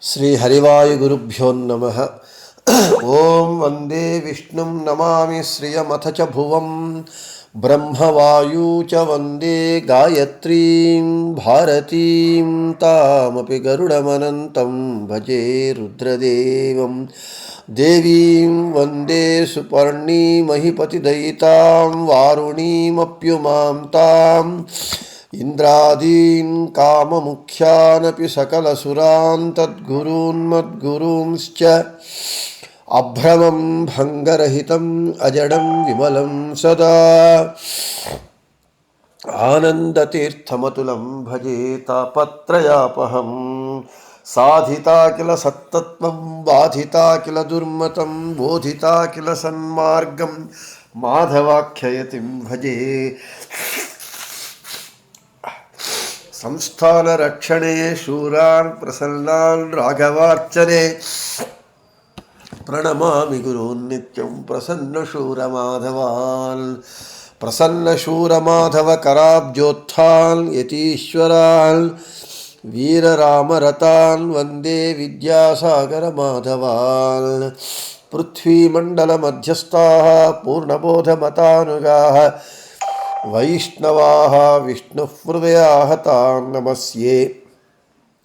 ಶ್ರೀ ಹರಿವಾಯುಗುರುಭ್ಯೋ ನಮಃ. ಓಂ ವಂದೇ ವಿಷ್ಣುಂ ನಮಾಮಿ ಶ್ರಿಯಮಥ ಚ ಭುವಂ ಬ್ರಹ್ಮವಾಯೂ ಚ ವಂದೇ ಗಾಯತ್ರೀಂ ಭಾರತೀಂ ತಾಮಪಿ ಗರುಡಮನಂತಂ ಭಜೆ ರುದ್ರದೇವಂ ದೇವೀಂ ವಂದೇ ಸುಪರ್ಣೀಮಹಿಪತಿದಯಿತಾಂ ವಾರುಣೀಮಪ್ಯುಮಾಂ ತಾಂ ಇಂದ್ರಾದೀನ್ ಕಾಮಮುಖ್ಯಾನಪಿ ಸಕಲಸುರಾನ್ ತದ್ಗುರೂನ್ಮದ್ಗುರೂಂಶ್ಚ ಅಭ್ರಮಂ ಭಂಗರಹಿತಂ ಅಜಡಂ ವಿಮಲಂ ಸದಾ ಆನಂದತೀರ್ಥಮತುಲಂ ಭಜೆ ತಾಪತ್ರಯಾಪಹಂ ಸಾಧಿತಾ ಕಿಲ ಸತ್ತತ್ವಂ ಬಾಧಿತಾ ಕಿಲ ದುರ್ಮತಂ ಬೋಧಿತಾ ಕಿಲ ಸನ್ಮಾರ್ಗಂ ಮಾಧವಾಖ್ಯಯತಿಂ ಭಜೆ ಸಂಸ್ಥಾನ ರಕ್ಷಣೆ ಶೂರಾನ್ ಪ್ರಸನ್ನಾನ್ ರಾಘವಾರ್ಚನೆ ಪ್ರಣಮಾಮಿ ಗುರೂನ್ ನಿತ್ಯಂ ಪ್ರಸನ್ನ ಶೂರ ಮಾಧವಾನ್ ಪ್ರಸನ್ನ ಶೂರ ಮಾಧವ ಕರಾಬ್ಜೋತ್ಥಾನ್ ಯತೀಶ್ವರಾನ್ ವೀರರಾಮರತಾನ್ ವಂದೇ ವಿದ್ಯಾಸಾಗರ ಮಾಧವಾನ್ ಪೃಥ್ವೀಮಂಡಲ ಮಧ್ಯಸ್ಥಾಃ ಪೂರ್ಣಬೋಧಮತಾನುಗಾಃ ವೈಷ್ಣವಾಃ ವಿಷ್ಣುಹೃದಯಾಃ ತಾನ್ ನಮಸ್ಯೆ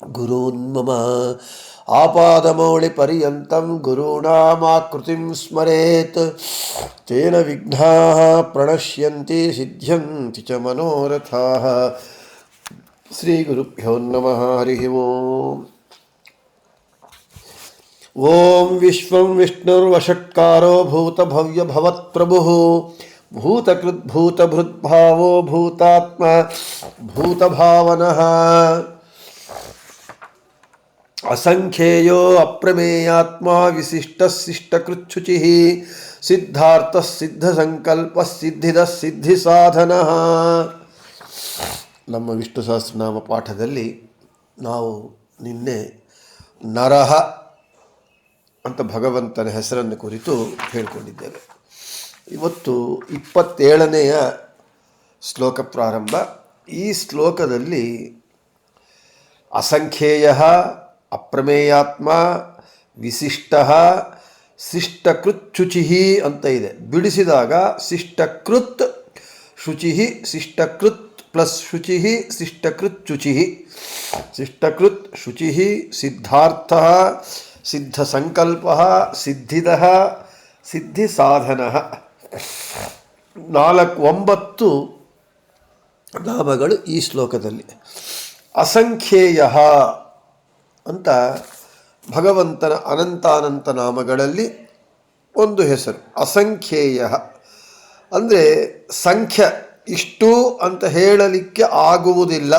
ಗುರೂನ್ ಮಮ ಆಪಾದಮೌಳಿಪರ್ಯಂತಂ ಗುರೂಣಾಮಾಕೃತಿಂ ಸ್ಮರೇತ್ ತೇನ ವಿಘ್ನಾಃ ಪ್ರಣಶ್ಯಂತಿ ಸಿದ್ಧ್ಯಂತಿ ಚ ಮನೋರಥಾಃ. ಶ್ರೀ ಗುರುಭ್ಯೋ ನಮಃ. ಹರಿ ಓಂ. ಓಂ ವಿಶ್ವಂ ವಿಷ್ಣುರ್ವಷಟ್ಕಾರೋ ಭೂತಭವ್ಯ ಭವತ್ಪ್ರಭುಃ ಭೂತಕೃದ್ಭೂತಭೃದ್ಭಾವೋ ಭೂತಾತ್ಮ ಭೂತಭಾವನಃ ಅಸಂಖ್ಯೇಯೋ ಅಪ್ರಮೇಯಾತ್ಮ ವಿಶಿಷ್ಟಶಿಷ್ಟಕೃಚ್ಛುಚಿಃ ಸಿದ್ಧಾರ್ಥಃ ಸಿದ್ಧಸಂಕಲ್ಪಃ ಸಿದ್ಧಿದಃ ಸಿದ್ಧಿಸಾಧನಃ. ನಮ್ಮ ವಿಷ್ಣು ಸಹಸ್ರನಾಮ ಪಾಠದಲ್ಲಿ ನಾವು ನಿನ್ನೆ ನರಹ ಅಂತ ಭಗವಂತನ ಹೆಸರನ್ನು ಕುರಿತು ಹೇಳಿಕೊಂಡಿದ್ದೇವೆ. ಇವತ್ತು 27ನೇಯ ಶ್ಲೋಕ ಪ್ರಾರಂಭ. ಈ ಶ್ಲೋಕದಲ್ಲಿ ಅಸಂಖ್ಯೇಯ ಅಪ್ರಮೇಯಾತ್ಮ ವಿಶಿಷ್ಟ ಶಿಷ್ಟಕೃತ್ ಶುಚಿ ಅಂತ ಇದೆ. ಬಿಡಿಸಿದಾಗ ಶಿಷ್ಟಕೃತ್ ಶುಚಿ, ಶಿಷ್ಟಕೃತ್ ಪ್ಲಸ್ ಶುಚಿ ಶಿಷ್ಟಕೃತ್ ಶುಚಿ, ಶಿಷ್ಟಕೃತ್ ಶುಚಿ ಸಿದ್ಧಾರ್ಥ ಸಿದ್ಧಸಂಕಲ್ಪ ಸಿದ್ಧಿದ ಸಿದ್ಧಿಸಾಧನ. 9 ನಾಮಗಳು ಈ ಶ್ಲೋಕದಲ್ಲಿ. ಅಸಂಖ್ಯೇಯ ಅಂತ ಭಗವಂತನ ಅನಂತಾನಂತ ನಾಮಗಳಲ್ಲಿ ಒಂದು ಹೆಸರು ಅಸಂಖ್ಯೇಯ. ಅಂದರೆ ಸಂಖ್ಯ ಇಷ್ಟು ಅಂತ ಹೇಳಲಿಕ್ಕೆ ಆಗುವುದಿಲ್ಲ.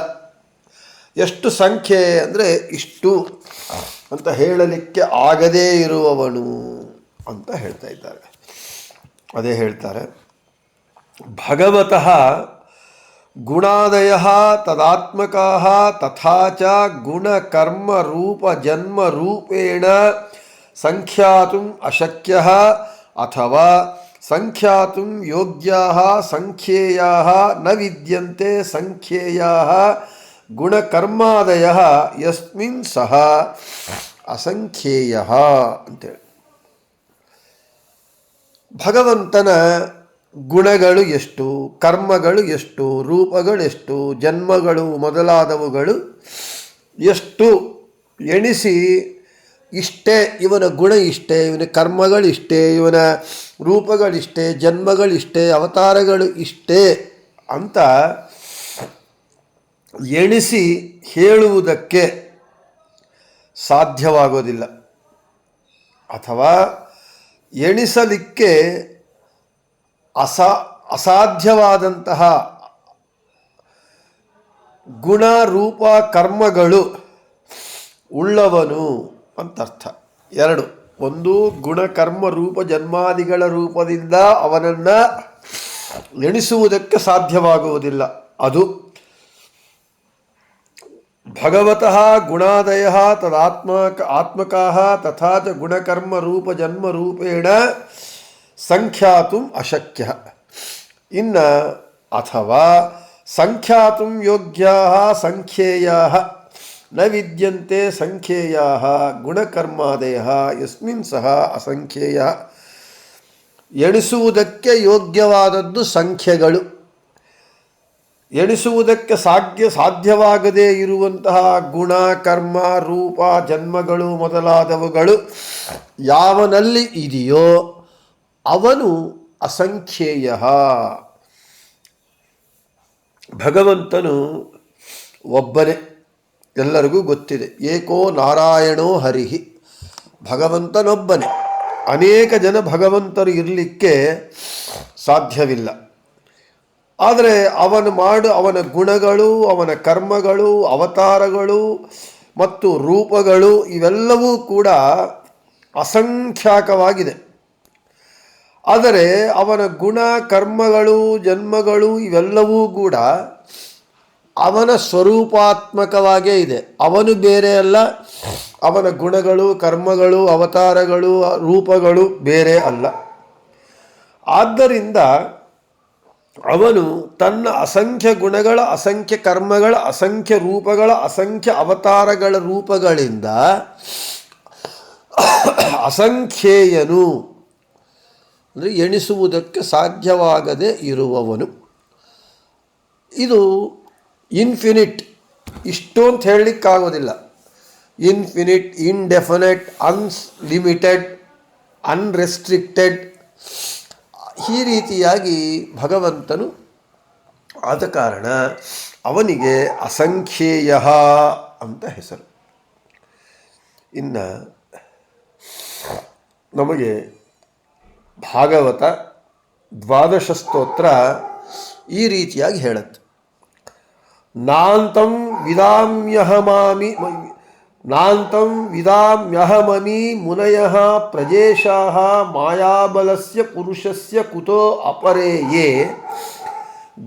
ಎಷ್ಟು ಸಂಖ್ಯೆ ಅಂದರೆ ಇಷ್ಟು ಅಂತ ಹೇಳಲಿಕ್ಕೆ ಆಗದೇ ಇರುವವನು ಅಂತ ಹೇಳ್ತಾ ಇದ್ದಾರೆ. ಅದೇ ಹೇಳ್ತಾರೆ, ಭಗವತಃ ಗುಣಾದಯಃ ತದಾತ್ಮಕಾಃ ತಥಾ ಚ ಗುಣಕರ್ಮ ರೂಪ ಜನ್ಮ ರೂಪೇಣ ಸಂಖ್ಯಾತುಂ ಅಶಕ್ಯಃ ಅಥವಾ ಸಂಖ್ಯಾತುಂ ಯೋಗ್ಯಾಃ ಸಂಖ್ಯೇಯಾಃ ನ ವಿದ್ಯಂತೆ ಸಂಖ್ಯೇಯಾಃ ಗುಣಕರ್ಮಾದಯಃ ಯಸ್ಮಿನ್ ಸಹ ಅಸಂಖ್ಯೇಯಃ ಅಂತೇಳಿ. ಭಗವಂತನ ಗುಣಗಳು ಎಷ್ಟು, ಕರ್ಮಗಳು ಎಷ್ಟು, ರೂಪಗಳೆಷ್ಟು, ಜನ್ಮಗಳು ಮೊದಲಾದವುಗಳು ಎಷ್ಟು ಎಣಿಸಿ ಇಷ್ಟೇ, ಇವನ ಗುಣ ಇಷ್ಟೇ, ಇವನ ಕರ್ಮಗಳಿಷ್ಟೇ, ಇವನ ರೂಪಗಳಿಷ್ಟೇ, ಜನ್ಮಗಳಿಷ್ಟೇ, ಅವತಾರಗಳು ಇಷ್ಟೇ ಅಂತ ಎಣಿಸಿ ಹೇಳುವುದಕ್ಕೆ ಸಾಧ್ಯವಾಗೋದಿಲ್ಲ. ಅಥವಾ ಎಣಿಸಲಿಕ್ಕೆ ಅಸಾಧ್ಯವಾದಂತಹ ಗುಣ ರೂಪ ಕರ್ಮಗಳು ಉಳ್ಳವನು ಅಂತರ್ಥ. 2, ಒಂದು ಗುಣಕರ್ಮ ರೂಪ ಜನ್ಮಾದಿಗಳ ರೂಪದಿಂದ ಅವನನ್ನು ಎಣಿಸುವುದಕ್ಕೆ ಸಾಧ್ಯವಾಗುವುದಿಲ್ಲ. ಅದು ಭಗವತಃ ಗುಣಾದಯಃ ಆತ್ಮಕಾಃ ತಥಾ ಚ ಗುಣಕರ್ಮ ರೂಪ ಜನ್ಮ ರೂಪೇಣ ಸಂಖ್ಯಾತುಂ ಅಶಕ್ಯ. ಇನ್ನು ಅಥವಾ ಸಂಖ್ಯಾತುಂ ಯೋಗ್ಯಾಃ ಸಂಖ್ಯೇಯಾಃ ನ ವಿದ್ಯಂತೆ ಸಂಖ್ಯೇಯಾ ಗುಣಕರ್ಮಾದಯ ಯಸ್ಮಿನ್ ಸಹ ಅಸಂಖ್ಯೇಯ. ಎಣಿಸುವುದಕ್ಕೆ ಯೋಗ್ಯವಾದದ್ದು ಸಂಖ್ಯೆಗಳು, ಎಣಿಸುವುದಕ್ಕೆ ಸಾಧ್ಯವಾಗದೇ ಇರುವಂತಹ ಗುಣ, ಕರ್ಮ, ರೂಪ, ಜನ್ಮಗಳು ಮೊದಲಾದವುಗಳು ಯಾವನಲ್ಲಿ ಇದೆಯೋ ಅವನು ಅಸಂಖ್ಯೇಯ. ಭಗವಂತನು ಒಬ್ಬನೇ, ಎಲ್ಲರಿಗೂ ಗೊತ್ತಿದೆ. ಏಕೋ ನಾರಾಯಣೋ ಹರಿಹಿ, ಭಗವಂತನೊಬ್ಬನೇ. ಅನೇಕ ಜನ ಭಗವಂತರು ಇರಲಿಕ್ಕೆ ಸಾಧ್ಯವಿಲ್ಲ. ಆದರೆ ಅವನ ಗುಣಗಳು, ಅವನ ಕರ್ಮಗಳು, ಅವತಾರಗಳು ಮತ್ತು ರೂಪಗಳು ಇವೆಲ್ಲವೂ ಕೂಡ ಅಸಂಖ್ಯಾಕವಾಗಿದೆ. ಆದರೆ ಅವನ ಗುಣ, ಕರ್ಮಗಳು, ಜನ್ಮಗಳು ಇವೆಲ್ಲವೂ ಕೂಡ ಅವನ ಸ್ವರೂಪಾತ್ಮಕವಾಗೇ ಇದೆ. ಅವನು ಬೇರೆ ಅಲ್ಲ, ಅವನ ಗುಣಗಳು, ಕರ್ಮಗಳು, ಅವತಾರಗಳು, ರೂಪಗಳು ಬೇರೆ ಅಲ್ಲ. ಆದ್ದರಿಂದ ಅವನು ತನ್ನ ಅಸಂಖ್ಯ ಗುಣಗಳ, ಅಸಂಖ್ಯ ಕರ್ಮಗಳ, ಅಸಂಖ್ಯ ರೂಪಗಳ, ಅಸಂಖ್ಯ ಅವತಾರಗಳ ರೂಪಗಳಿಂದ ಅಸಂಖ್ಯೇಯನು, ಅಂದರೆ ಎಣಿಸುವುದಕ್ಕೆ ಸಾಧ್ಯವಾಗದೇ ಇರುವವನು. ಇದು ಇನ್ಫಿನಿಟ್, ಇಷ್ಟು ಅಂತ ಹೇಳಲಿಕ್ಕಾಗೋದಿಲ್ಲ. ಇನ್ಫಿನಿಟ್, ಇಂಡೆಫಿನೆಟ್, ಅನ್ಲಿಮಿಟೆಡ್, ಅನ್ರೆಸ್ಟ್ರಿಕ್ಟೆಡ್, ಈ ರೀತಿಯಾಗಿ ಭಗವಂತನು ಆದ ಕಾರಣ ಅವನಿಗೆ ಅಸಂಖ್ಯೇಯ ಅಂತ ಹೆಸರು. ಇನ್ನು ನಮಗೆ ಭಾಗವತ 12 ಸ್ತೋತ್ರ ಈ ರೀತಿಯಾಗಿ ಹೇಳುತ್ತೆ. ನಾಂತಂ ವಿದಾಮ್ಯಹಮಮಿ ಮುನಯಃ ಪ್ರಜೇಶಾಃ ಮಾಯಾಬಲಸ್ಯ ಪುರುಷಸ್ಯ ಕುತೋ ಅಪರೇಯೇ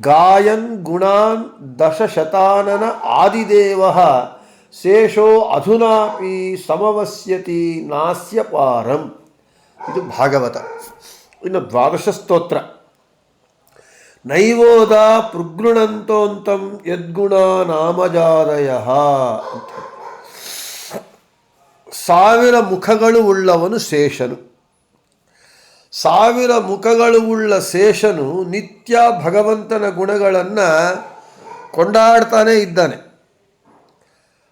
ಗಾಯನ್ ಗುಣಾನ್ ದಶಶತಾನನ ಆದಿದೇವಃ ಶೇಷೋ ಅಧುನಾಪಿ ಸಮವಸ್ಯತಿ ನಾಸ್ಯ ಪಾರಂ. ಇದು ಭಾಗವತ. ಇನ್ನು 12 ಸ್ತೋತ್ರ. ನೈವೋದ ಪೃಗೃಣಂತೋಂತಂ ಯದ್ಗುಣ ನಾಮಜಾದಯ ಅಂತ. 1000 ಮುಖಗಳು ಉಳ್ಳವನು ಶೇಷನು. 1000 ಮುಖಗಳು ಉಳ್ಳ ಶೇಷನು ನಿತ್ಯ ಭಗವಂತನ ಗುಣಗಳನ್ನು ಕೊಂಡಾಡ್ತಾನೇ ಇದ್ದಾನೆ.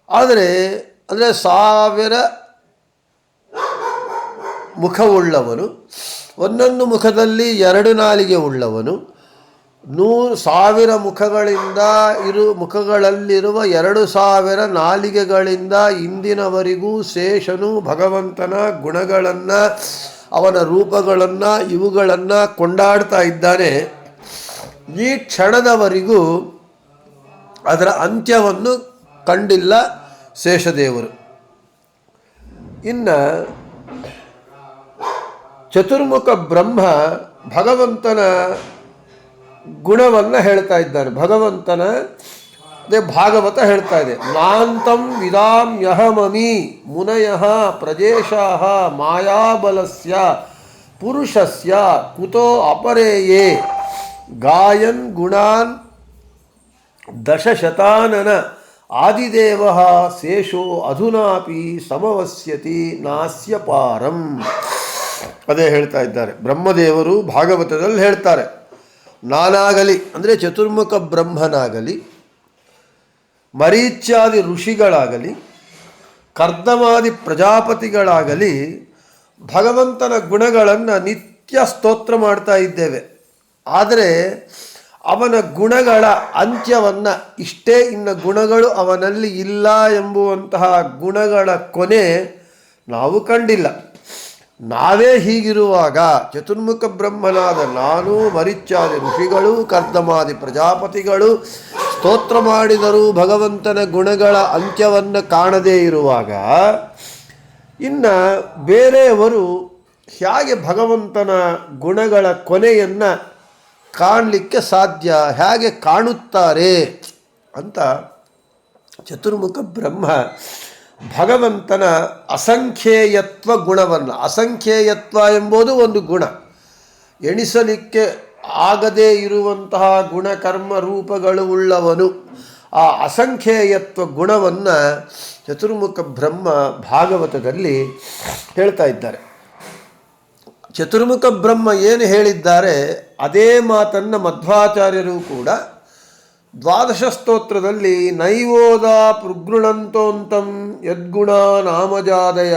ಆದರೆ 1000 ಮುಖವುಳ್ಳವನು, ಒಂದೊಂದು ಮುಖದಲ್ಲಿ 2 ನಾಲಿಗೆ ಉಳ್ಳವನು, 100,000 ಮುಖಗಳಲ್ಲಿರುವ 2,000 ನಾಲಿಗೆಗಳಿಂದ ಇಂದಿನವರೆಗೂ ಶೇಷನು ಭಗವಂತನ ಗುಣಗಳನ್ನು, ಅವನ ರೂಪಗಳನ್ನು, ಇವುಗಳನ್ನು ಕೊಂಡಾಡ್ತಾ ಇದ್ದಾನೆ. ಈ ಕ್ಷಣದವರೆಗೂ ಅದರ ಅಂತ್ಯವನ್ನು ಕಂಡಿಲ್ಲ ಶೇಷದೇವರು. ಇನ್ನು ಚತುರ್ಮುಖ ಬ್ರಹ್ಮ ಭಗವಂತನ ಗುಣವನ್ನು ಹೇಳ್ತಾ ಇದ್ದಾನೆ. ಭಗವಂತನ ಭಾಗವತ ಹೇಳ್ತಾ ಇದೆ. ನಾಂತಂ ವಿದಾಮ್ಯಹಮಮಿ ಮುನಯಃ ಪ್ರಜೇಶಾಃ ಮಾಯಾಬಲಸ್ಯ ಪುರುಷಸ್ಯ ಕುತೋ ಅಪರೇಯೇ ಗಾಯನ್ ಗುಣಾನ್ ದಶಶತಾನನ ಆದಿದೇವಃ ಶೇಷೋ ಅಧುನಾಪಿ ಸಮವಸ್ಯತಿ ನಾಸ್ಯ ಪಾರಂ. ಅದೇ ಹೇಳ್ತಾ ಇದ್ದಾರೆ ಬ್ರಹ್ಮದೇವರು ಭಾಗವತದಲ್ಲಿ ಹೇಳ್ತಾರೆ. ನಾನಾಗಲಿ ಅಂದರೆ ಚತುರ್ಮುಖ ಬ್ರಹ್ಮನಾಗಲಿ, ಮರೀಚ್ಯಾದಿ ಋಷಿಗಳಾಗಲಿ, ಕರ್ದಮಾದಿ ಪ್ರಜಾಪತಿಗಳಾಗಲಿ ಭಗವಂತನ ಗುಣಗಳನ್ನು ನಿತ್ಯ ಸ್ತೋತ್ರ ಮಾಡ್ತಾ ಇದ್ದೇವೆ. ಆದರೆ ಅವನ ಗುಣಗಳ ಅಂತ್ಯವನ್ನು, ಇಷ್ಟೇ ಇನ್ನು ಗುಣಗಳು ಅವನಲ್ಲಿ ಇಲ್ಲ ಎಂಬುವಂತಹ ಗುಣಗಳ ಕೊನೆ ನಾವು ಕಂಡಿಲ್ಲ. ನಾವೇ ಹೀಗಿರುವಾಗ ಚತುರ್ಮುಖ ಬ್ರಹ್ಮನಾದ ನಾನು, ಮರಿಚ್ಯಾದಿ ಋಷಿಗಳು, ಕರ್ದಮಾದಿ ಪ್ರಜಾಪತಿಗಳು ಸ್ತೋತ್ರ ಮಾಡಿದರೂ ಭಗವಂತನ ಗುಣಗಳ ಅಂತ್ಯವನ್ನು ಕಾಣದೇ ಇರುವಾಗ ಇನ್ನು ಬೇರೆಯವರು ಹೇಗೆ ಭಗವಂತನ ಗುಣಗಳ ಕೊನೆಯನ್ನು ಕಾಣಲಿಕ್ಕೆ ಸಾಧ್ಯ, ಹೇಗೆ ಕಾಣುತ್ತಾರೆ ಅಂತ ಚತುರ್ಮುಖ ಬ್ರಹ್ಮ ಭಗವಂತನ ಅಸಂಖ್ಯೇಯತ್ವ ಗುಣವನ್ನು, ಅಸಂಖ್ಯೇಯತ್ವ ಎಂಬುದು ಒಂದು ಗುಣ, ಎಣಿಸಲಿಕ್ಕೆ ಆಗದೇ ಇರುವಂತಹ ಗುಣಕರ್ಮ ರೂಪಗಳು ಉಳ್ಳವನು, ಆ ಅಸಂಖ್ಯೇಯತ್ವ ಗುಣವನ್ನು ಚತುರ್ಮುಖ ಬ್ರಹ್ಮ ಭಾಗವತದಲ್ಲಿ ಹೇಳ್ತಾ ಇದ್ದಾರೆ. ಚತುರ್ಮುಖ ಬ್ರಹ್ಮ ಏನು ಹೇಳಿದ್ದಾರೆ ಅದೇ ಮಾತನ್ನು ಮಧ್ವಾಚಾರ್ಯರು ಕೂಡ ದ್ವಾದಶ ಸ್ತೋತ್ರದಲ್ಲಿ ನೈವೋದ ಪೃಗೃಣಂತೋಂತಂ ಯದ್ಗುಣ ನಾಮಜಾದಯ,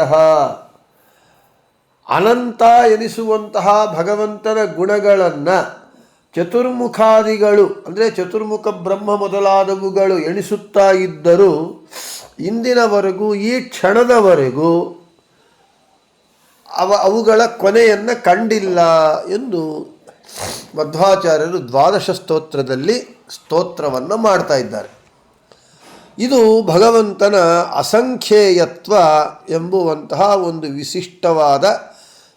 ಅನಂತ ಎನಿಸುವಂತಹ ಭಗವಂತನ ಗುಣಗಳನ್ನು ಚತುರ್ಮುಖಾದಿಗಳು ಅಂದರೆ ಚತುರ್ಮುಖ ಬ್ರಹ್ಮ ಮೊದಲಾದವುಗಳು ಎಣಿಸುತ್ತಾ ಇದ್ದರೂ ಇಂದಿನವರೆಗೂ ಈ ಕ್ಷಣದವರೆಗೂ ಅವುಗಳ ಕೊನೆಯನ್ನು ಕಂಡಿಲ್ಲ ಎಂದು ಮಧ್ವಾಚಾರ್ಯರು ದ್ವಾದಶ ಸ್ತೋತ್ರದಲ್ಲಿ ಸ್ತೋತ್ರವನ್ನು ಮಾಡ್ತಾ ಇದ್ದಾರೆ. ಇದು ಭಗವಂತನ ಅಸಂಖ್ಯೇಯತ್ವ ಎಂಬುವಂತಹ ಒಂದು ವಿಶಿಷ್ಟವಾದ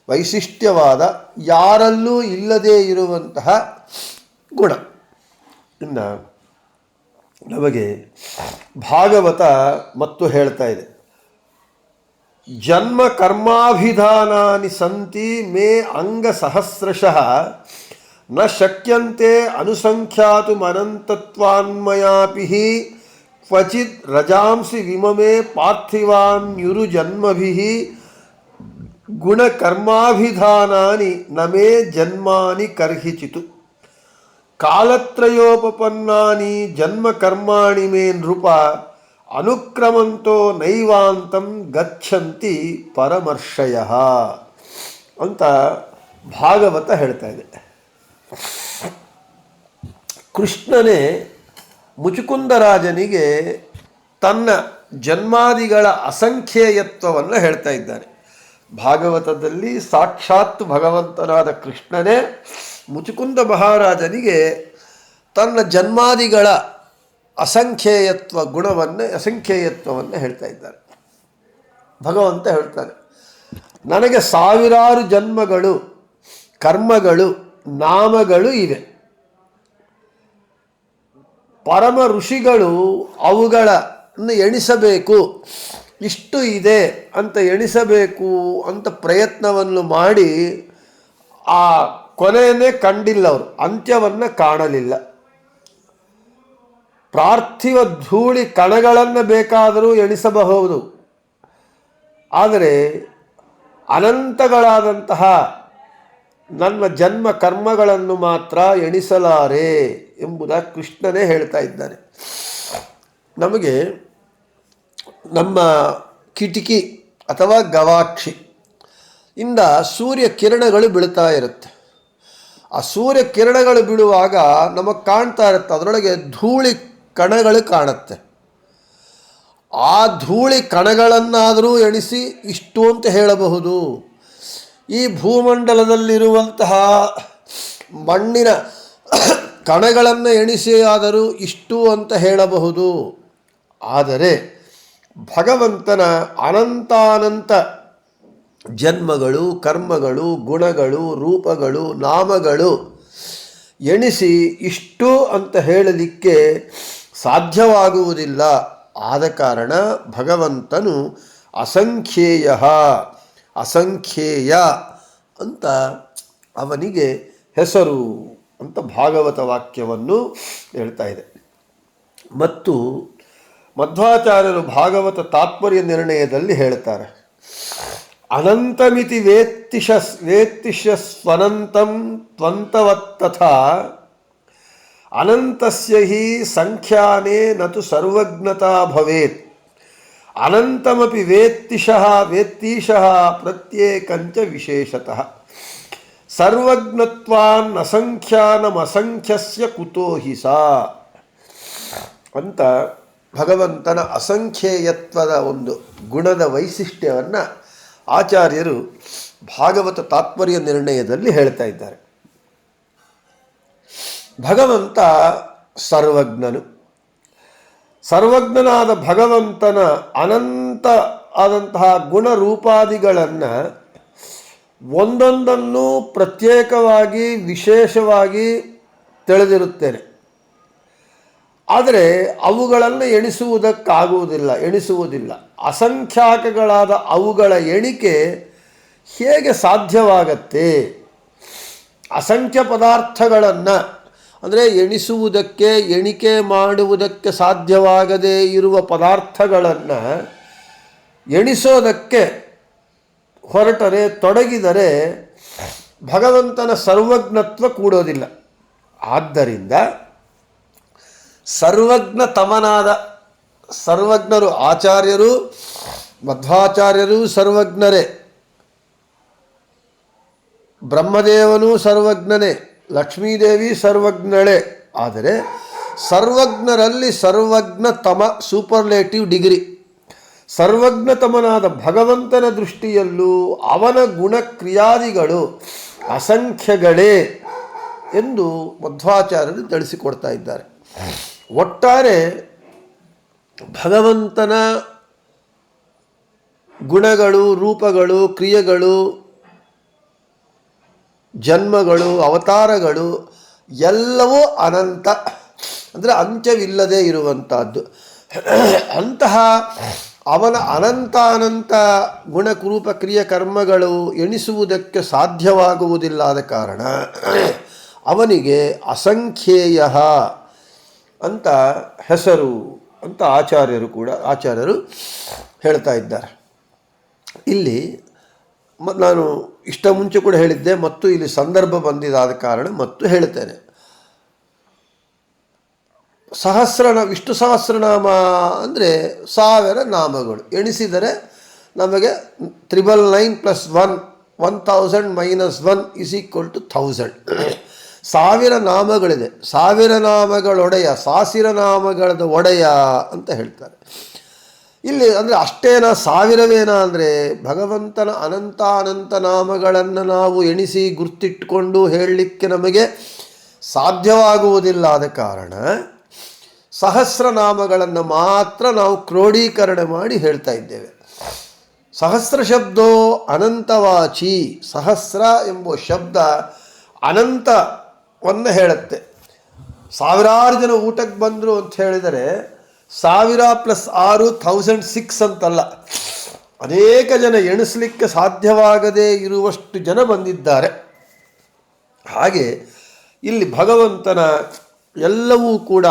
ವೈಶಿಷ್ಟ್ಯವಾದ ಯಾರಲ್ಲೂ ಇಲ್ಲದೇ ಇರುವಂತಹ ಗುಣ. ಇನ್ನು ನಮಗೆ ಭಾಗವತ ಮತ್ತು ಹೇಳ್ತಾ ಇದೆ, ಜನ್ಮ ಕರ್ಮಾಭಿಧಾನಾನಿ ಸಂತಿ ಮೇ ಅಂಗ ಸಹಸ್ರಶಃ ನ ಶಕ್ಯಂತೆ ಅನುಸಂಖ್ಯಾತು ಅನಂತತ್ವಾನ್ಮಯಾಪಿ ಕ್ವಚಿತ್ ರಜಾಂಸಿ ವಿಮಮೇ ಪಾರ್ಥಿವಾನ್ಯುರು ಜನ್ಮಭಿಃ ಗುಣಕರ್ಮಾಭಿಧಾನಾನಿ ನಮೇ ಜನ್ಮಾನಿ ಕರ್ಹಿಚಿತು ಕಾಲತ್ರಯೋಪಪನ್ನಾನಿ ಜನ್ಮ ಕರ್ಮಾಣಿ ಮೇ ನೃಪ ಅನುಕ್ರಮಂತೋ ನೈವಾಂತಂ ಗಚ್ಚಂತಿ ಪರಮರ್ಷಯಃ ಅಂತ ಭಾಗವತ ಹೇಳ್ತಾ ಇದೆ. ಕೃಷ್ಣನೇ ಮುಚುಕುಂದರಾಜನಿಗೆ ತನ್ನ ಜನ್ಮಾದಿಗಳ ಅಸಂಖ್ಯೇಯತ್ವವನ್ನು ಹೇಳ್ತಾ ಇದ್ದಾನೆ. ಭಾಗವತದಲ್ಲಿ ಸಾಕ್ಷಾತ್ ಭಗವಂತನಾದ ಕೃಷ್ಣನೇ ಮುಚುಕುಂದ ಮಹಾರಾಜನಿಗೆ ತನ್ನ ಜನ್ಮಾದಿಗಳ ಅಸಂಖ್ಯೇಯತ್ವವನ್ನು ಹೇಳ್ತಾ ಇದ್ದಾರೆ. ಭಗವಂತ ಹೇಳ್ತಾನೆ, ನನಗೆ ಸಾವಿರಾರು ಜನ್ಮಗಳು, ಕರ್ಮಗಳು, ನಾಮಗಳು ಇವೆ. ಪರಮ ಋಷಿಗಳು ಅವುಗಳನ್ನು ಎಣಿಸಬೇಕು, ಇಷ್ಟು ಇದೆ ಅಂತ ಎಣಿಸಬೇಕು ಅಂತ ಪ್ರಯತ್ನವನ್ನು ಮಾಡಿ ಆ ಕೊನೆಯನ್ನೇ ಕಂಡಿಲ್ಲ, ಅವರು ಅಂತ್ಯವನ್ನು ಕಾಣಲಿಲ್ಲ. ಪಾರ್ಥಿವ ಧೂಳಿ ಕಣಗಳನ್ನು ಬೇಕಾದರೂ ಎಣಿಸಬಹುದು, ಆದರೆ ಅನಂತಗಳಾದಂತಹ ನನ್ನ ಜನ್ಮ ಕರ್ಮಗಳನ್ನು ಮಾತ್ರ ಎಣಿಸಲಾರೆ ಎಂಬುದಾಗಿ ಕೃಷ್ಣನೇ ಹೇಳ್ತಾ ಇದ್ದಾನೆ. ನಮಗೆ ನಮ್ಮ ಕಿಟಕಿ ಅಥವಾ ಗವಾಕ್ಷಿ ಇಂದ ಸೂರ್ಯ ಕಿರಣಗಳು ಬೀಳ್ತಾ ಇರುತ್ತೆ. ಆ ಸೂರ್ಯ ಕಿರಣಗಳು ಬೀಳುವಾಗ ನಮಗೆ ಕಾಣ್ತಾ ಇರುತ್ತೆ, ಅದರೊಳಗೆ ಧೂಳಿ ಕಣಗಳು ಕಾಣುತ್ತೆ. ಆ ಧೂಳಿ ಕಣಗಳನ್ನಾದರೂ ಎಣಿಸಿ ಇಷ್ಟು ಅಂತ ಹೇಳಬಹುದು. ಈ ಭೂಮಂಡಲದಲ್ಲಿರುವಂತಹ ಮಣ್ಣಿನ ಕಣಗಳನ್ನು ಎಣಿಸಿ ಆದರೂ ಇಷ್ಟು ಅಂತ ಹೇಳಬಹುದು. ಆದರೆ ಭಗವಂತನ ಅನಂತಾನಂತ ಜನ್ಮಗಳು, ಕರ್ಮಗಳು, ಗುಣಗಳು, ರೂಪಗಳು, ನಾಮಗಳು ಎಣಿಸಿ ಇಷ್ಟು ಅಂತ ಹೇಳಲಿಕ್ಕೆ ಸಾಧ್ಯವಾಗುವುದಿಲ್ಲ. ಆದ ಕಾರಣ ಭಗವಂತನು ಅಸಂಖ್ಯೇಯ ಅಂತ ಅವನಿಗೆ ಹೆಸರು ಅಂತ ಭಾಗವತ ವಾಕ್ಯವನ್ನು ಹೇಳ್ತಾ ಇದೆ. ಮತ್ತು ಮಧ್ವಾಚಾರ್ಯರು ಭಾಗವತ ತಾತ್ಪರ್ಯ ನಿರ್ಣಯದಲ್ಲಿ ಹೇಳ್ತಾರೆ, ಅನಂತಮಿತಿ ವೇತ್ತಿಶ ಸ್ವನಂತಂ ತ್ವಂತವತ್ತಥಾ ಅನಂತಸ್ಯ ಹಿ ಸಂಖ್ಯಾನೇ ನತು ಸರ್ವಜ್ಞತಾ ಭವೇತ್ ಅನಂತಮಪಿ ವೇತ್ತೀಶಃ ಪ್ರತ್ಯೇಕಂಚ ವಿಶೇಷತಃ ಸರ್ವಜ್ಞತ್ವಾನ್ನಸಂಖ್ಯಾನಮಸಂಖ್ಯಸ್ಯ ಕುತೋ ಹಿ ಸಾ ಅಂತ ಭಗವಂತನ ಅಸಂಖ್ಯೇಯತ್ವದ ಒಂದು ಗುಣದ ವೈಶಿಷ್ಟ್ಯವನ್ನು ಆಚಾರ್ಯರು ಭಾಗವತ ತಾತ್ಪರ್ಯ ನಿರ್ಣಯದಲ್ಲಿ ಹೇಳ್ತಾ ಇದ್ದಾರೆ. ಭಗವಂತ ಸರ್ವಜ್ಞನಾದ ಭಗವಂತನ ಅನಂತ ಆದಂತಹ ಗುಣರೂಪಾದಿಗಳನ್ನು ಒಂದೊಂದನ್ನು ಪ್ರತ್ಯೇಕವಾಗಿ ವಿಶೇಷವಾಗಿ ತಿಳಿದಿರುತ್ತೇನೆ. ಆದರೆ ಅವುಗಳನ್ನು ಎಣಿಸುವುದಿಲ್ಲ. ಅಸಂಖ್ಯಾಕಗಳಾದ ಅವುಗಳ ಎಣಿಕೆ ಹೇಗೆ ಸಾಧ್ಯವಾಗತ್ತೆ? ಅಸಂಖ್ಯ ಪದಾರ್ಥಗಳನ್ನು ಅಂದರೆ ಎಣಿಸುವುದಕ್ಕೆ, ಎಣಿಕೆ ಮಾಡುವುದಕ್ಕೆ ಸಾಧ್ಯವಾಗದೇ ಇರುವ ಪದಾರ್ಥಗಳನ್ನು ಎಣಿಸೋದಕ್ಕೆ ಹೊರಟರೆ, ತೊಡಗಿದರೆ ಭಗವಂತನ ಸರ್ವಜ್ಞತ್ವ ಕೂಡೋದಿಲ್ಲ. ಆದ್ದರಿಂದ ಸರ್ವಜ್ಞರು ಆಚಾರ್ಯರು, ಮಧ್ವಾಚಾರ್ಯರು ಸರ್ವಜ್ಞರೇ, ಬ್ರಹ್ಮದೇವನೂ ಸರ್ವಜ್ಞನೇ, ಲಕ್ಷ್ಮೀದೇವಿ ಸರ್ವಜ್ಞಳೇ. ಆದರೆ ಸರ್ವಜ್ಞರಲ್ಲಿ ಸರ್ವಜ್ಞತಮ ಸೂಪರ್ಲೇಟಿವ್ ಡಿಗ್ರಿ. ಸರ್ವಜ್ಞತಮನಾದ ಭಗವಂತನ ದೃಷ್ಟಿಯಲ್ಲೂ ಅವನ ಗುಣಕ್ರಿಯಾದಿಗಳು ಅಸಂಖ್ಯಗಳೇ ಎಂದು ಮಧ್ವಾಚಾರ್ಯರು ತಿಳಿಸಿಕೊಡ್ತಾ ಇದ್ದಾರೆ. ಒಟ್ಟಾರೆ ಭಗವಂತನ ಗುಣಗಳು, ರೂಪಗಳು, ಕ್ರಿಯೆಗಳು, ಜನ್ಮಗಳು, ಅವತಾರಗಳು ಎಲ್ಲವೂ ಅನಂತ, ಅಂದರೆ ಅಂತ್ಯವಿಲ್ಲದೆ ಇರುವಂಥದ್ದು. ಅಂತಹ ಅವನ ಅನಂತ ಗುಣರೂಪ ಕ್ರಿಯೆ ಕರ್ಮಗಳು ಎಣಿಸುವುದಕ್ಕೆ ಸಾಧ್ಯವಾಗುವುದಿಲ್ಲದ ಕಾರಣ ಅವನಿಗೆ ಅಸಂಖ್ಯೇಯ ಅಂತ ಹೆಸರು ಅಂತ ಆಚಾರ್ಯರು ಹೇಳ್ತಾ ಇದ್ದಾರೆ. ಇಲ್ಲಿ ನಾನು ಇಷ್ಟ ಮುಂಚೆ ಕೂಡ ಹೇಳಿದ್ದೆ, ಮತ್ತು ಇಲ್ಲಿ ಸಂದರ್ಭ ಬಂದಿದ್ದಾದ ಕಾರಣ ಮತ್ತು ಹೇಳ್ತೇನೆ. ವಿಷ್ಣು ಸಹಸ್ರನಾಮ ಅಂದರೆ 1000 ನಾಮಗಳು. ಎಣಿಸಿದರೆ ನಮಗೆ 999 + 1 1000 - 1 = 1000. 1000 ನಾಮಗಳಿದೆ. 1000 ನಾಮಗಳೊಡೆಯ, ಸಾಸಿರ ನಾಮಗಳದ ಒಡೆಯ ಅಂತ ಹೇಳ್ತಾರೆ. ಇಲ್ಲಿ ಅಂದರೆ ಅಷ್ಟೇನಾ, 1000ವೇನಾ ಅಂದರೆ ಭಗವಂತನ ಅನಂತ ನಾಮಗಳನ್ನು ನಾವು ಎಣಿಸಿ ಗುರ್ತಿಟ್ಕೊಂಡು ಹೇಳಲಿಕ್ಕೆ ನಮಗೆ ಸಾಧ್ಯವಾಗುವುದಿಲ್ಲ. ಆದ ಕಾರಣ ಸಹಸ್ರನಾಮಗಳನ್ನು ಮಾತ್ರ ನಾವು ಕ್ರೋಢೀಕರಣ ಮಾಡಿ ಹೇಳ್ತಾ ಇದ್ದೇವೆ. ಸಹಸ್ರ ಶಬ್ದೋ ಅನಂತವಾಚಿ. ಸಹಸ್ರ ಎಂಬ ಶಬ್ದ ಅನಂತವನ್ನು ಹೇಳುತ್ತೆ. 1000 ಜನ ಊಟಕ್ಕೆ ಬಂದರು ಅಂತ ಹೇಳಿದರೆ 1000 + 6 1006 ಅಂತಲ್ಲ, ಅನೇಕ ಜನ ಎಣಿಸಲಿಕ್ಕೆ ಸಾಧ್ಯವಾಗದೇ ಇರುವಷ್ಟು ಜನ ಬಂದಿದ್ದಾರೆ. ಹಾಗೆ ಇಲ್ಲಿ ಭಗವಂತನ ಎಲ್ಲವೂ ಕೂಡ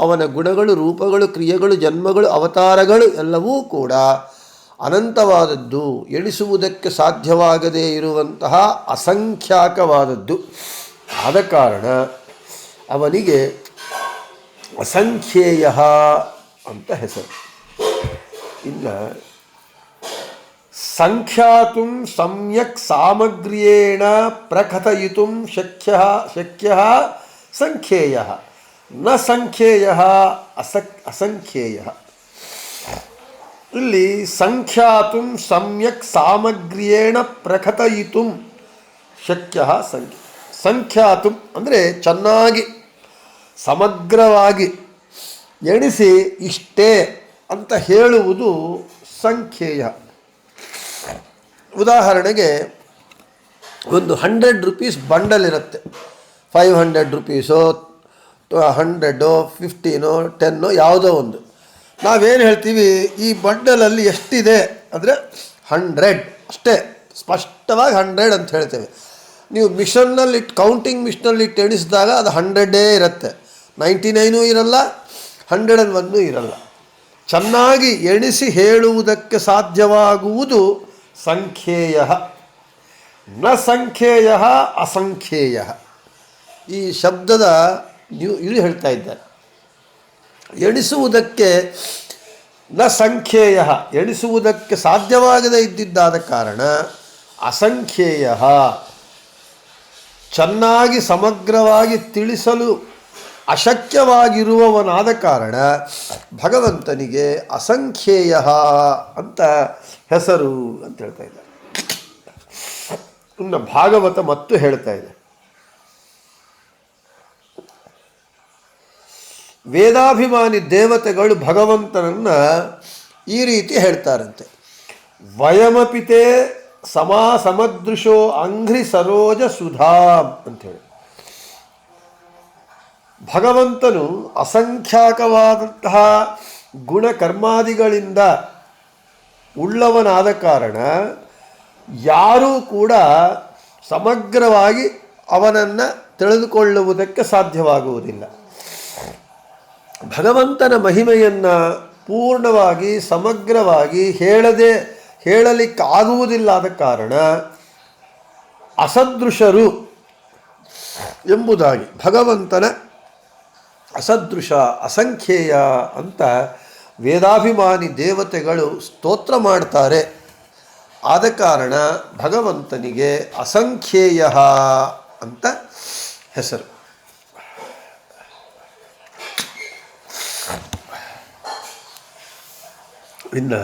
ಅವನ ಗುಣಗಳು, ರೂಪಗಳು, ಕ್ರಿಯೆಗಳು, ಜನ್ಮಗಳು, ಅವತಾರಗಳು ಎಲ್ಲವೂ ಕೂಡ ಅನಂತವಾದದ್ದು, ಎಣಿಸುವುದಕ್ಕೆ ಸಾಧ್ಯವಾಗದೇ ಇರುವಂತಹ ಅಸಂಖ್ಯಾಕವಾದದ್ದು. ಆದ ಕಾರಣ ಅವನಿಗೆ ಅಸಂಖ್ಯೇಯ ಅಂತ ಹೆಸರು. ಇನ್ನು ಸಂಖ್ಯಾತುಂ ಸಮ್ಯಕ್ ಸಾಮಗ್ರ್ಯೇಣ ಪ್ರಕಥಯಿತುಂ ಶಕ್ಯ ಸಂಖ್ಯೇಯ ನ ಸಂಖ್ಯೇಯ ಅಸಂಖ್ಯೇಯ. ಇಲ್ಲಿ ಸಂಖ್ಯಾತುಂ ಸಮ್ಯಕ್ ಸಾಮಗ್ರ್ಯೇಣ ಪ್ರಕಥಯಿತುಂ ಶಕ್ಯ ಸಂಖ್ಯಾತುಂ ಅಂದರೆ ಚೆನ್ನಾಗಿ ಸಮಗ್ರವಾಗಿ ಎಣಿಸಿ ಇಷ್ಟೇ ಅಂತ ಹೇಳುವುದು ಸಂಖ್ಯೇಯ. ಉದಾಹರಣೆಗೆ ಒಂದು 100 ರೂಪೀಸ್ ಬಂಡಲ್ ಇರುತ್ತೆ. 500 ರೂಪೀಸೋ 100 15 10 ಯಾವುದೋ ಒಂದು. ನಾವೇನು ಹೇಳ್ತೀವಿ, ಈ ಬಂಡಲಲ್ಲಿ ಎಷ್ಟಿದೆ ಅಂದರೆ 100 ಅಷ್ಟೇ, ಸ್ಪಷ್ಟವಾಗಿ 100 ಅಂತ ಹೇಳ್ತೇವೆ. ನೀವು ಕೌಂಟಿಂಗ್ ಮಿಷನಲ್ಲಿ ಎಣಿಸಿದಾಗ ಅದು 100 ಇರುತ್ತೆ, 99 ಇರಲ್ಲ, 101 ಇರಲ್ಲ. ಚೆನ್ನಾಗಿ ಎಣಿಸಿ ಹೇಳುವುದಕ್ಕೆ ಸಾಧ್ಯವಾಗುವುದು ಸಂಖ್ಯೇಯ. ನ ಸಂಖ್ಯೇಯ ಅಸಂಖ್ಯೇಯ. ಈ ಶಬ್ದದ ಇದು ಹೇಳ್ತಾ ಇದ್ದಾರೆ. ಎಣಿಸುವುದಕ್ಕೆ ನ ಸಂಖ್ಯೇಯ, ಎಣಿಸುವುದಕ್ಕೆ ಸಾಧ್ಯವಾಗದೇ ಇದ್ದಿದ್ದಾದ ಕಾರಣ ಅಸಂಖ್ಯೇಯ, ಚೆನ್ನಾಗಿ ಸಮಗ್ರವಾಗಿ ತಿಳಿಸಲು ಅಶಕ್ಯವಾಗಿರುವವನಾದ ಕಾರಣ ಭಗವಂತನಿಗೆ ಅಸಂಖ್ಯೇಯ ಅಂತ ಹೆಸರು ಅಂತ ಹೇಳ್ತಾ ಇದ್ದಾರೆ. ಇನ್ನು ಭಾಗವತ ಮತ್ತು ಹೇಳ್ತಾ ಇದೆ, ವೇದಾಭಿಮಾನಿ ದೇವತೆಗಳು ಭಗವಂತನನ್ನು ಈ ರೀತಿ ಹೇಳ್ತಾರಂತೆ. ವಯಮಪಿತೆ ಸಮದೃಶೋ ಅಂಘ್ರಿ ಸರೋಜ ಸುಧಾಂ ಅಂಥೇಳಿ. ಭಗವಂತನು ಅಸಂಖ್ಯಾಕವಾದಂತಹ ಗುಣಕರ್ಮಾದಿಗಳಿಂದ ಉಳ್ಳವನಾದ ಕಾರಣ ಯಾರೂ ಕೂಡ ಸಮಗ್ರವಾಗಿ ಅವನನ್ನು ತಿಳಿದುಕೊಳ್ಳುವುದಕ್ಕೆ ಸಾಧ್ಯವಾಗುವುದಿಲ್ಲ. ಭಗವಂತನ ಮಹಿಮೆಯನ್ನು ಪೂರ್ಣವಾಗಿ ಸಮಗ್ರವಾಗಿ ಹೇಳಲಿಕ್ಕಾಗುವುದಿಲ್ಲದ ಕಾರಣ ಅಸದೃಶರು ಎಂಬುದಾಗಿ ಭಗವಂತನ ಅಸದೃಶ ಅಸಂಖ್ಯೇಯ ಅಂತ ವೇದಾಭಿಮಾನಿ ದೇವತೆಗಳು ಸ್ತೋತ್ರ ಮಾಡ್ತಾರೆ. ಆದ ಕಾರಣ ಭಗವಂತನಿಗೆ ಅಸಂಖ್ಯೇಯ ಅಂತ ಹೆಸರು. ಇನ್ನು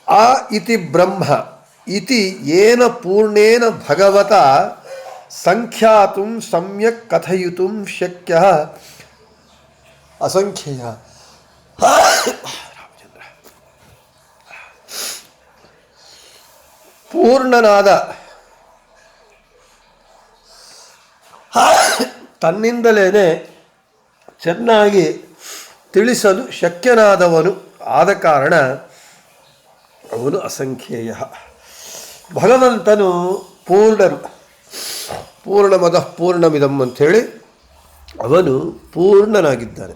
ಆ ಇತಿ ಬ್ರಹ್ಮ ಇತಿ ಏನ ಪೂರ್ಣೇನ ಭಗವತ ಸಂಖ್ಯಾತು ಸಮ್ಯಕ್ ಕಥಯಿತು ಶಕ್ಯ ಅಸಂಖ್ಯೇಯ. ಪೂರ್ಣನಾದ ತನ್ನಿಂದಲೇ ಚೆನ್ನಾಗಿ ತಿಳಿಸಲು ಶಕ್ಯನಾದವನು ಆದ ಕಾರಣ ಅವನು ಅಸಂಖ್ಯೇಯ. ಭಗವಂತನು ಪೂರ್ಣನು, ಪೂರ್ಣಮದಃ ಪೂರ್ಣಮಿದಂ ಅಂಥೇಳಿ ಅವನು ಪೂರ್ಣನಾಗಿದ್ದಾನೆ.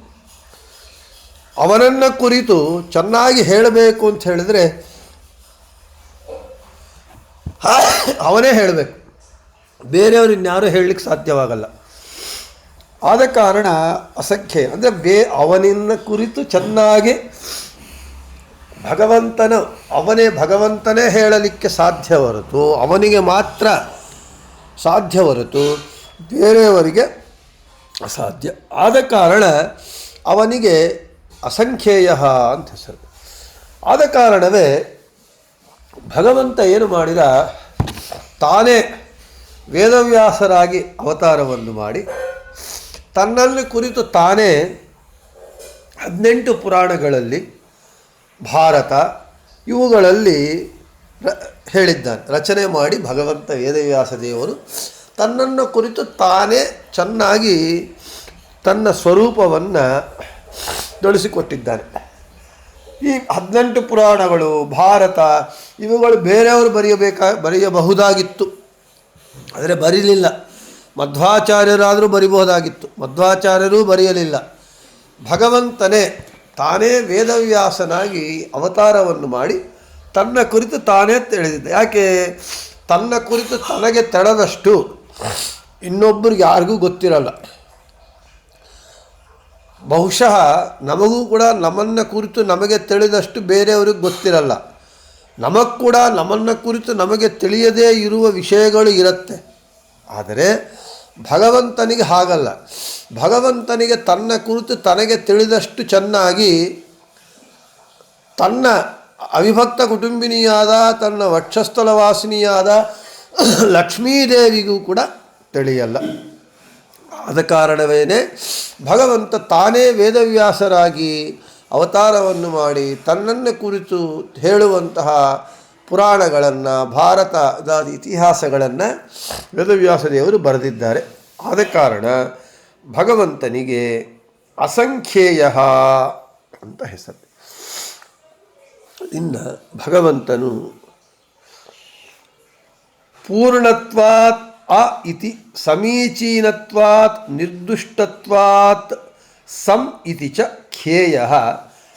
ಅವನನ್ನು ಕುರಿತು ಚೆನ್ನಾಗಿ ಹೇಳಬೇಕು ಅಂತ ಹೇಳಿದರೆ ಅವನೇ ಹೇಳಬೇಕು, ಬೇರೆಯವರು ಇನ್ಯಾರೂ ಹೇಳಲಿಕ್ಕೆ ಸಾಧ್ಯವಾಗಲ್ಲ. ಆದ ಕಾರಣ ಅಸಂಖ್ಯೆ ಅಂದರೆ ಅವನನ್ನು ಕುರಿತು ಚೆನ್ನಾಗಿ ಭಗವಂತನೇ ಹೇಳಲಿಕ್ಕೆ ಸಾಧ್ಯ ಹೊರತು, ಅವನಿಗೆ ಮಾತ್ರ ಸಾಧ್ಯ ಹೊರತು ಬೇರೆಯವರಿಗೆ ಅಸಾಧ್ಯ. ಆದ ಕಾರಣ ಅವನಿಗೆ ಅಸಂಖ್ಯೇಯ ಅಂತ ಹೆಸರು. ಆದ ಕಾರಣವೇ ಭಗವಂತ ಏನು ಮಾಡಿದ, ತಾನೇ ವೇದವ್ಯಾಸರಾಗಿ ಅವತಾರವನ್ನು ಮಾಡಿ ತನ್ನನ್ನು ಕುರಿತು ತಾನೇ 18 ಪುರಾಣಗಳಲ್ಲಿ ಭಾರತ ಇವುಗಳಲ್ಲಿ ಹೇಳಿದ್ದಾನೆ. ರಚನೆ ಮಾಡಿ ಭಗವಂತ ವೇದವ್ಯಾಸ ದೇವರು ತನ್ನನ್ನು ಕುರಿತು ತಾನೇ ಚೆನ್ನಾಗಿ ತನ್ನ ಸ್ವರೂಪವನ್ನು ತಿಳಿಸಿಕೊಟ್ಟಿದ್ದಾನೆ. ಈ 18 ಪುರಾಣಗಳು ಭಾರತ ಇವುಗಳು ಬೇರೆಯವರು ಬರೆಯಬಹುದಾಗಿತ್ತು, ಆದರೆ ಬರೀಲಿಲ್ಲ. ಮಧ್ವಾಚಾರ್ಯರಾದರೂ ಬರಿಬಹುದಾಗಿತ್ತು, ಮಧ್ವಾಚಾರ್ಯರೂ ಬರೆಯಲಿಲ್ಲ. ಭಗವಂತನೇ ತಾನೇ ವೇದವ್ಯಾಸನಾಗಿ ಅವತಾರವನ್ನು ಮಾಡಿ ತನ್ನ ಕುರಿತು ತಾನೇ ತಿಳಿದಿದ್ದ. ಯಾಕೆ? ತನ್ನ ಕುರಿತು ತನಗೆ ತೆಳೆದಷ್ಟು ಇನ್ನೊಬ್ಬರಿಗೆ ಯಾರಿಗೂ ಗೊತ್ತಿರಲ್ಲ. ಬಹುಶಃ ನಮಗೂ ಕೂಡ ನಮ್ಮನ್ನು ಕುರಿತು ನಮಗೆ ತಿಳಿದಷ್ಟು ಬೇರೆಯವ್ರಿಗೆ ಗೊತ್ತಿರಲ್ಲ. ನಮಗೆ ಕೂಡ ನಮ್ಮನ್ನು ಕುರಿತು ನಮಗೆ ತಿಳಿಯದೇ ಇರುವ ವಿಷಯಗಳು ಇರುತ್ತೆ. ಆದರೆ ಭಗವಂತನಿಗೆ ಹಾಗಲ್ಲ. ಭಗವಂತನಿಗೆ ತನ್ನ ಕುರಿತು ತನಗೆ ತಿಳಿದಷ್ಟು ಚೆನ್ನಾಗಿ ತನ್ನ ಅವಿಭಕ್ತ ಕುಟುಂಬಿನಿಯಾದ ತನ್ನ ವಕ್ಷಸ್ಥಲವಾಸಿನಿಯಾದ ಲಕ್ಷ್ಮೀದೇವಿಗೂ ಕೂಡ ತಿಳಿಯಲ್ಲ. ಆದ ಕಾರಣವೇನೇ ಭಗವಂತ ತಾನೇ ವೇದವ್ಯಾಸರಾಗಿ ಅವತಾರವನ್ನು ಮಾಡಿ ತನ್ನನ್ನು ಕುರಿತು ಹೇಳುವಂತಹ ಪುರಾಣಗಳನ್ನು ಭಾರತದ ಇತಿಹಾಸಗಳನ್ನು ವೇದವ್ಯಾಸ ದೇವರು ಬರೆದಿದ್ದಾರೆ. ಆದ ಕಾರಣ ಭಗವಂತನಿಗೆ ಅಸಂಖ್ಯೇಯ ಅಂತ ಹೆಸರು. ಇನ್ನು ಭಗವಂತನು ಪೂರ್ಣತ್ವಾತ್ ಅ ಇತಿ ಸಮೀಚೀನತ್ವಾತ್ ನಿರ್ದುಷ್ಟತ್ವಾತ್ ಸಂ ಇತಿ ಚ ಖೇಯ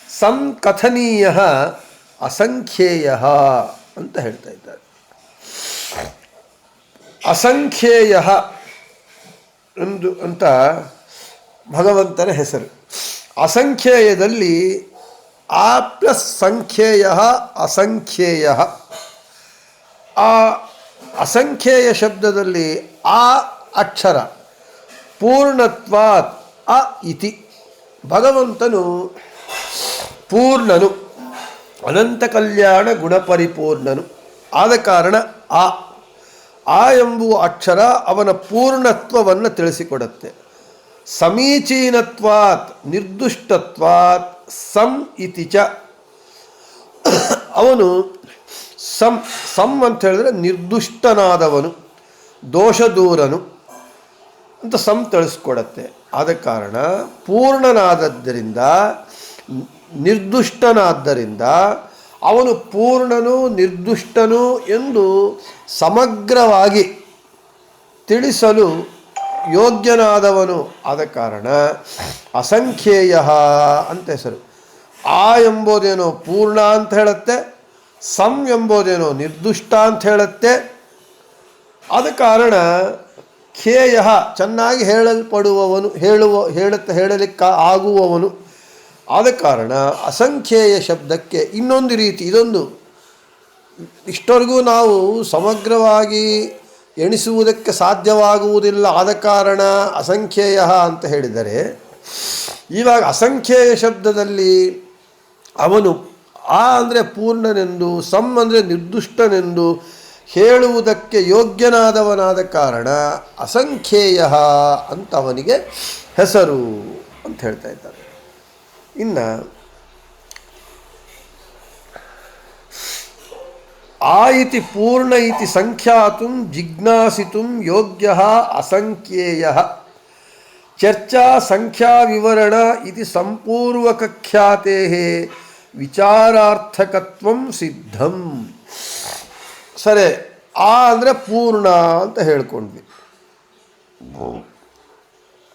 ಸಂಕಥನೀಯ ಅಸಂಖ್ಯೇಯ ಅಂತ ಹೇಳ್ತಾ ಇದ್ದಾರೆ. ಅಸಂಖ್ಯೇಯ ಎಂದು ಅಂತ ಭಗವಂತನ ಹೆಸರು. ಅಸಂಖ್ಯೇಯದಲ್ಲಿ ಆ ಪ್ಲಸ್ ಸಂಖ್ಯೇಯ ಅಸಂಖ್ಯೇಯ. ಆ ಅಸಂಖ್ಯೇಯ ಶಬ್ದದಲ್ಲಿ ಆ ಅಕ್ಷರ ಪೂರ್ಣತ್ವಾತ್ ಅ ಇತಿ. ಭಗವಂತನು ಪೂರ್ಣನು, ಅನಂತ ಕಲ್ಯಾಣ ಗುಣಪರಿಪೂರ್ಣನು. ಆದ ಕಾರಣ ಆ ಎಂಬುವ ಅಕ್ಷರ ಅವನ ಪೂರ್ಣತ್ವವನ್ನು ತಿಳಿಸಿಕೊಡುತ್ತೆ. ಸಮೀಚೀನತ್ವಾತ್ ನಿರ್ದುಷ್ಟತ್ವಾತ್ ಸಂ ಇತಿ ಚ. ಅವನು ಸಂ ಅಂತ ಹೇಳಿದ್ರೆ ನಿರ್ದುಷ್ಟನಾದವನು, ದೋಷದೂರನು ಅಂತ ಸಂ ತಿಳಿಸ್ಕೊಡತ್ತೆ. ಆದ ಕಾರಣ ಪೂರ್ಣನಾದದ್ದರಿಂದ ನಿರ್ದುಷ್ಟನಾದ್ದರಿಂದ ಅವನು ಪೂರ್ಣನು ನಿರ್ದುಷ್ಟನು ಎಂದು ಸಮಗ್ರವಾಗಿ ತಿಳಿಸಲು ಯೋಗ್ಯನಾದವನು. ಆದ ಕಾರಣ ಅಸಂಖ್ಯೇಯ ಅಂತ ಹೆಸರು. ಆ ಎಂಬುದೇನೋ ಪೂರ್ಣ ಅಂತ ಹೇಳುತ್ತೆ, ಸಂ ಎಂಬುದೇನೋ ನಿರ್ದುಷ್ಟ ಅಂತ ಹೇಳುತ್ತೆ. ಆದ ಕಾರಣ ಖೇಯ ಚೆನ್ನಾಗಿ ಹೇಳಲ್ಪಡುವವನು, ಹೇಳಲಿಕ್ಕೆ ಆಗುವವನು. ಆದ ಕಾರಣ ಅಸಂಖ್ಯೇಯ ಶಬ್ದಕ್ಕೆ ಇನ್ನೊಂದು ರೀತಿ, ಇದೊಂದು ಇಷ್ಟವರೆಗೂ ನಾವು ಸಮಗ್ರವಾಗಿ ಎಣಿಸುವುದಕ್ಕೆ ಸಾಧ್ಯವಾಗುವುದಿಲ್ಲ, ಆದ ಕಾರಣ ಅಸಂಖ್ಯೇಯ ಅಂತ ಹೇಳಿದರೆ, ಇವಾಗ ಅಸಂಖ್ಯೇಯ ಶಬ್ದದಲ್ಲಿ ಅವನು ಆ ಅಂದರೆ ಪೂರ್ಣನೆಂದು, ಸಂ ಅಂದರೆ ನಿರ್ದುಷ್ಟನೆಂದು ಹೇಳುವುದಕ್ಕೆ ಯೋಗ್ಯನಾದವನಾದ ಕಾರಣ ಅಸಂಖ್ಯೇಯ ಅಂತ ಅವನಿಗೆ ಹೆಸರು ಅಂತ ಹೇಳ್ತಾ ಇದ್ದಾರೆ. ಇನ್ನು ಆ ಇತಿ ಪೂರ್ಣ ಇತಿ ಸಂಖ್ಯಾತುಂ ಜಿಜ್ಞಾಸಿತುಂ ಯೋಗ್ಯ ಅಸಂಖ್ಯೇಯ ಚರ್ಚಾ ಸಂಖ್ಯಾ ವಿವರಣ ಇತಿ ಸಂಪೂರ್ವಕಖ್ಯಾತೆ ವಿಚಾರಾರ್ಥಕತ್ವಂ ಸಿದ್ಧಂ. ಸರಿ, ಆ ಅಂದರೆ ಪೂರ್ಣ ಅಂತ ಹೇಳ್ಕೊಂಡ್ವಿ.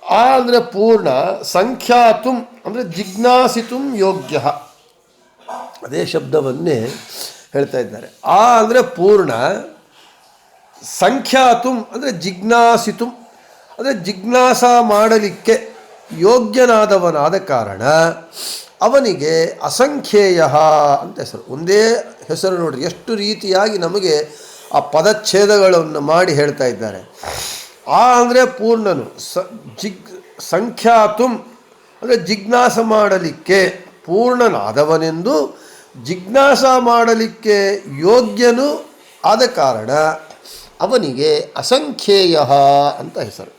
ಆ ಅಂದರೆ ಪೂರ್ಣ, ಸಂಖ್ಯಾತುಂ ಅಂದರೆ ಜಿಜ್ಞಾಸಿತುಂ ಯೋಗ್ಯ, ಅದೇ ಶಬ್ದವನ್ನೇ ಹೇಳ್ತಾ ಇದ್ದಾರೆ. ಆ ಅಂದರೆ ಪೂರ್ಣ, ಸಂಖ್ಯಾತುಂ ಅಂದರೆ ಜಿಜ್ಞಾಸಿತುಂ ಅಂದರೆ ಜಿಜ್ಞಾಸ ಮಾಡಲಿಕ್ಕೆ ಯೋಗ್ಯನಾದವನಾದ ಕಾರಣ ಅವನಿಗೆ ಅಸಂಖ್ಯೇಯ ಅಂತ ಹೆಸರು. ಒಂದೇ ಹೆಸರು ನೋಡ್ರಿ, ಎಷ್ಟು ರೀತಿಯಾಗಿ ನಮಗೆ ಆ ಪದಚ್ಛೇದಗಳನ್ನು ಮಾಡಿ ಹೇಳ್ತಾ ಇದ್ದಾರೆ. ಆ ಅಂದರೆ ಪೂರ್ಣನು, ಸಂಖ್ಯಾತುಂ ಅಂದರೆ ಜಿಜ್ಞಾಸ ಮಾಡಲಿಕ್ಕೆ ಪೂರ್ಣನಾದವನೆಂದು, ಜಿಜ್ಞಾಸ ಮಾಡಲಿಕ್ಕೆ ಯೋಗ್ಯನು ಆದ ಕಾರಣ ಅವನಿಗೆ ಅಸಂಖ್ಯೇಯ ಅಂತ ಹೆಸರು.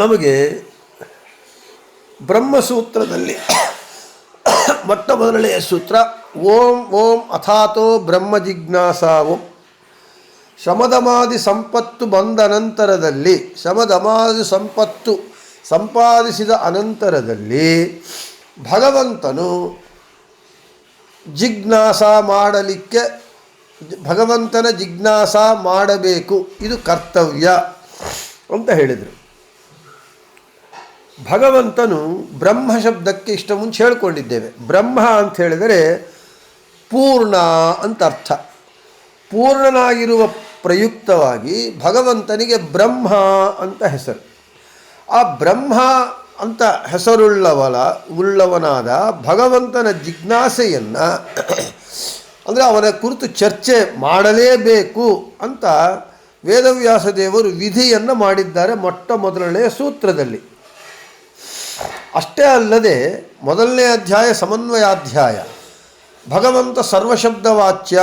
ನಮಗೆ ಬ್ರಹ್ಮಸೂತ್ರದಲ್ಲಿ ಮೊಟ್ಟ ಮೊದಲನೆಯ ಸೂತ್ರ ಓಂ ಓಂ ಅಥಾತೋ ಬ್ರಹ್ಮ ಜಿಜ್ಞಾಸಾ ಓಂ. ಶಮದಮಾದಿ ಸಂಪತ್ತು ಬಂದ ನಂತರದಲ್ಲಿ, ಶಮದಮಾದಿ ಸಂಪತ್ತು ಸಂಪಾದಿಸಿದ ಅನಂತರದಲ್ಲಿ ಭಗವಂತನು ಜಿಜ್ಞಾಸ ಮಾಡಲಿಕ್ಕೆ, ಭಗವಂತನ ಜಿಜ್ಞಾಸ ಮಾಡಬೇಕು, ಇದು ಕರ್ತವ್ಯ ಅಂತ ಹೇಳಿದರು. ಭಗವಂತನು ಬ್ರಹ್ಮ ಶಬ್ದಕ್ಕೆ ಇಷ್ಟ ಮುಂಚೆ ಹೇಳ್ಕೊಂಡಿದ್ದೇವೆ. ಬ್ರಹ್ಮ ಅಂತ ಹೇಳಿದರೆ ಪೂರ್ಣ ಅಂತ ಅರ್ಥ. ಪೂರ್ಣನಾಗಿರುವ ಪ್ರಯುಕ್ತವಾಗಿ ಭಗವಂತನಿಗೆ ಬ್ರಹ್ಮ ಅಂತ ಹೆಸರು. ಆ ಬ್ರಹ್ಮ ಅಂತ ಉಳ್ಳವನಾದ ಭಗವಂತನ ಜಿಜ್ಞಾಸೆಯನ್ನು ಅಂದರೆ ಅವನ ಕುರಿತು ಚರ್ಚೆ ಮಾಡಲೇಬೇಕು ಅಂತ ವೇದವ್ಯಾಸ ದೇವರು ವಿಧಿಯನ್ನು ಮಾಡಿದ್ದಾರೆ ಮೊಟ್ಟ ಮೊದಲನೆಯ ಸೂತ್ರದಲ್ಲಿ. ಅಷ್ಟೇ ಅಲ್ಲದೆ ಮೊದಲನೇ ಅಧ್ಯಾಯ ಸಮನ್ವಯಾಧ್ಯಾಯ, ಭಗವಂತ ಸರ್ವಶಬ್ದವಾಚ್ಯ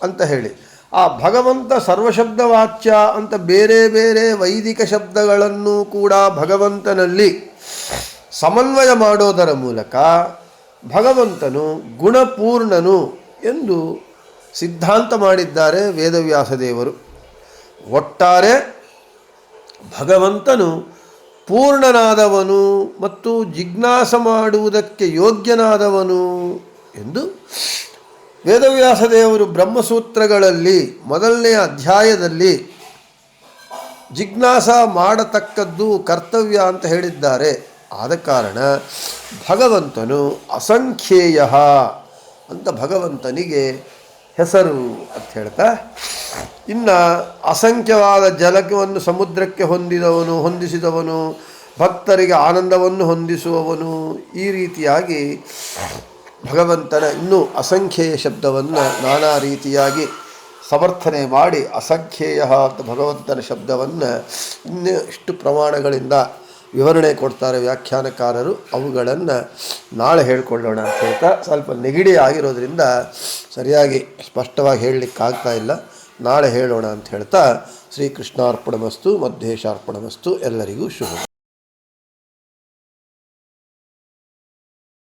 ಅಂತ ಹೇಳಿ, ಆ ಭಗವಂತ ಸರ್ವಶಬ್ದವಾಚ್ಯ ಅಂತ ಬೇರೆ ಬೇರೆ ವೈದಿಕ ಶಬ್ದಗಳನ್ನು ಕೂಡ ಭಗವಂತನಲ್ಲಿ ಸಮನ್ವಯ ಮಾಡೋದರ ಮೂಲಕ ಭಗವಂತನು ಗುಣಪೂರ್ಣನು ಎಂದು ಸಿದ್ಧಾಂತ ಮಾಡಿದ್ದಾರೆ ವೇದವ್ಯಾಸ ದೇವರು. ಒಟ್ಟಾರೆ ಭಗವಂತನು ಪೂರ್ಣನಾದವನು ಮತ್ತು ಜಿಜ್ಞಾಸ ಮಾಡುವುದಕ್ಕೆ ಯೋಗ್ಯನಾದವನು ಎಂದು ವೇದವ್ಯಾಸ ದೇವರು ಬ್ರಹ್ಮಸೂತ್ರಗಳಲ್ಲಿ ಮೊದಲನೆಯ ಅಧ್ಯಾಯದಲ್ಲಿ ಜಿಜ್ಞಾಸ ಮಾಡತಕ್ಕದ್ದು ಕರ್ತವ್ಯ ಅಂತ ಹೇಳಿದ್ದಾರೆ. ಆದ ಕಾರಣ ಭಗವಂತನು ಅಸಂಖ್ಯೇಯ ಅಂತ ಭಗವಂತನಿಗೆ ಹೆಸರು ಅಂತ ಹೇಳ್ತಾ, ಇನ್ನು ಅಸಂಖ್ಯವಾದ ಜಲವನ್ನು ಸಮುದ್ರಕ್ಕೆ ಹೊಂದಿಸಿದವನು, ಭಕ್ತರಿಗೆ ಆನಂದವನ್ನು ಹೊಂದಿಸುವವನು, ಈ ರೀತಿಯಾಗಿ ಭಗವಂತನ ಇನ್ನೂ ಅಸಂಖ್ಯೇಯ ಶಬ್ದವನ್ನು ನಾನಾ ರೀತಿಯಾಗಿ ಸಮರ್ಥನೆ ಮಾಡಿ ಅಸಂಖ್ಯೇಯ ಅಂತ ಭಗವಂತನ ಶಬ್ದವನ್ನು ಇನ್ನೂ ಇಷ್ಟು ಪ್ರಮಾಣಗಳಿಂದ ವಿವರಣೆ ಕೊಡ್ತಾರೆ ವ್ಯಾಖ್ಯಾನಕಾರರು. ಅವುಗಳನ್ನು ನಾಳೆ ಹೇಳಿಕೊಳ್ಳೋಣ ಅಂತ ಹೇಳ್ತಾ, ಸ್ವಲ್ಪ ನೆಗಡಿ ಆಗಿರೋದ್ರಿಂದ ಸರಿಯಾಗಿ ಸ್ಪಷ್ಟವಾಗಿ ಹೇಳಲಿಕ್ಕಾಗ್ತಾ ಇಲ್ಲ, ನಾಳೆ ಹೇಳೋಣ ಅಂತ ಹೇಳ್ತಾ ಶ್ರೀಕೃಷ್ಣಾರ್ಪಣಮಸ್ತು, ಮಧ್ವೇಶಾರ್ಪಣಮಸ್ತು. ಎಲ್ಲರಿಗೂ ಶುಭ.